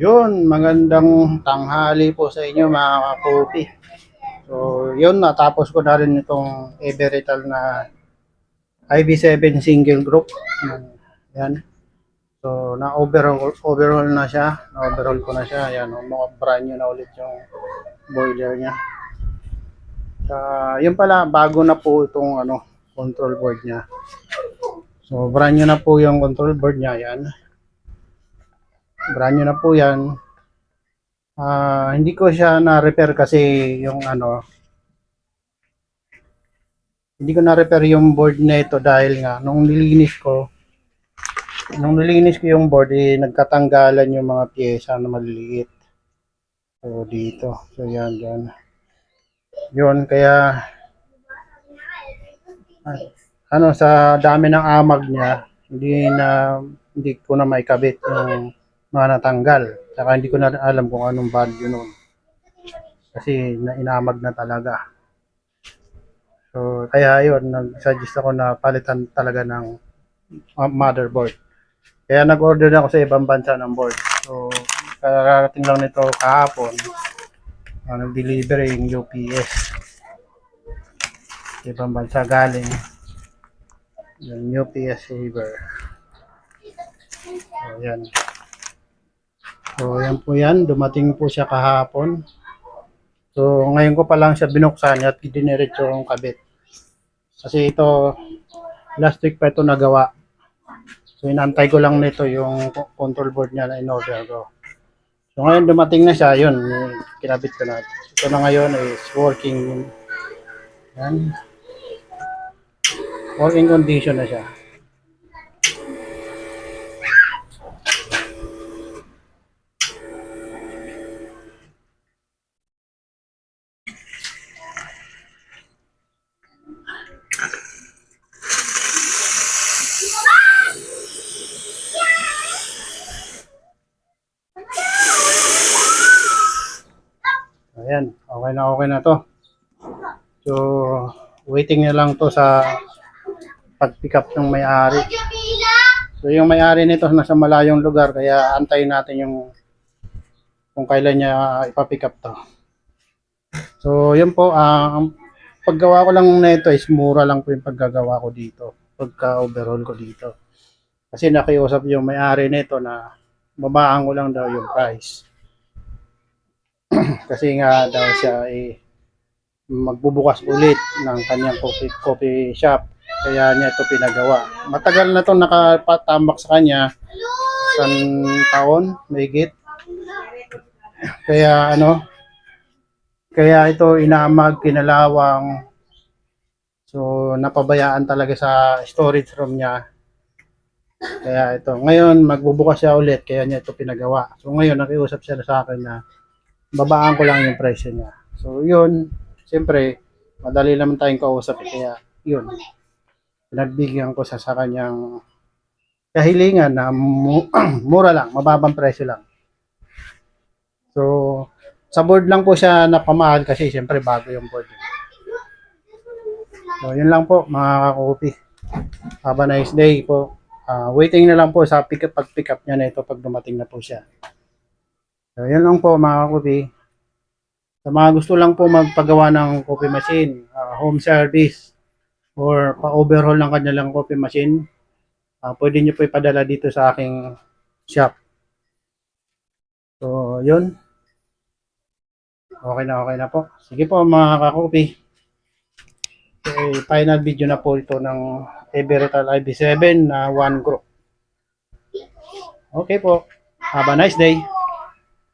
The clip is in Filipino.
Yun, magandang tanghali po sa inyo mga kapupi. So, yun, natapos ko na rin itong Everetal na IB7 single group. Yan. So, overhaul na siya. Na-overhaul ko na siya. Yan, mga brand new na ulit yung boiler niya. Yun pala, bago na po itong control board niya. So, brand new na po yung control board niya. Yan. Brand new na po yan. Hindi ko siya na-repair kasi yung hindi ko na-repair yung board na ito dahil nga nung nilinis ko yung board nagkatanggalan yung mga piyesa na maliliit. So dito. So yan. Yun kaya sa dami ng amag niya, hindi ko na maikabit yung mga natanggal. Saka hindi ko na alam kung anong value nun. Kasi inamag na talaga. So, kaya yun, nag-suggest ako na palitan talaga ng motherboard. Kaya nag-order na ako sa ibang bansa ng board. So, kararating lang nito kahapon. Nag-deliver yung UPS. Sa ibang bansa galing. Yung UPS saver. So, yan. So, yan po yan. Dumating po siya kahapon. So, ngayon ko pa lang siya binuksan at diniretso yung kabit. Kasi ito, last week pa ito nagawa. So, inantay ko lang nito yung control board niya na in-order ko. So, ngayon dumating na siya, yun, kinabit ko na. Ito na ngayon is working. Yan. Working condition na siya. Ayan, okay na to. So, waiting na lang to sa pag-pick up ng may-ari. So, yung may-ari nito nasa malayong lugar, kaya antayin natin yung kung kailan niya ipa-pick up to. So, yun po, ang paggawa ko lang nito is mura lang po yung paggagawa ko dito. Pagka-overhaul ko dito. Kasi nakiusap yung may-ari nito na babaan ko lang daw yung price. Kasi nga daw siya magbubukas ulit ng kanyang coffee shop. Kaya niya ito pinagawa. Matagal na ito nakapatambak sa kanya. Isang taon, mahigit. Kaya kaya ito inamag, kinalawang. So napabayaan talaga sa storage room niya. Kaya ito, ngayon magbubukas siya ulit kaya niya ito pinagawa. So ngayon nakiusap siya sa akin na babaan ko lang yung presyo niya. So yun, siyempre madali naman tayong kausap kaya yun. Pinagbigyan ko sa kanyang kahilingan na mura lang, mababang presyo lang. So sa board lang po siya napamahal kasi siyempre bago yung board. So yun lang po mga kakopi. Have a nice day po. Waiting na lang po sa pag-pick up niya na ito pag dumating na po siya. So, yan lang po mga kakopi. Sa mga gusto lang po magpagawa ng coffee machine, home service, or pa-overhaul ng kanilang coffee machine, pwede nyo po ipadala dito sa aking shop. So, yun. Okay na po. Sige po mga kakopi. Okay, final video na po ito ng Everetal IB7 na 1 group. Okay po. Have a nice day.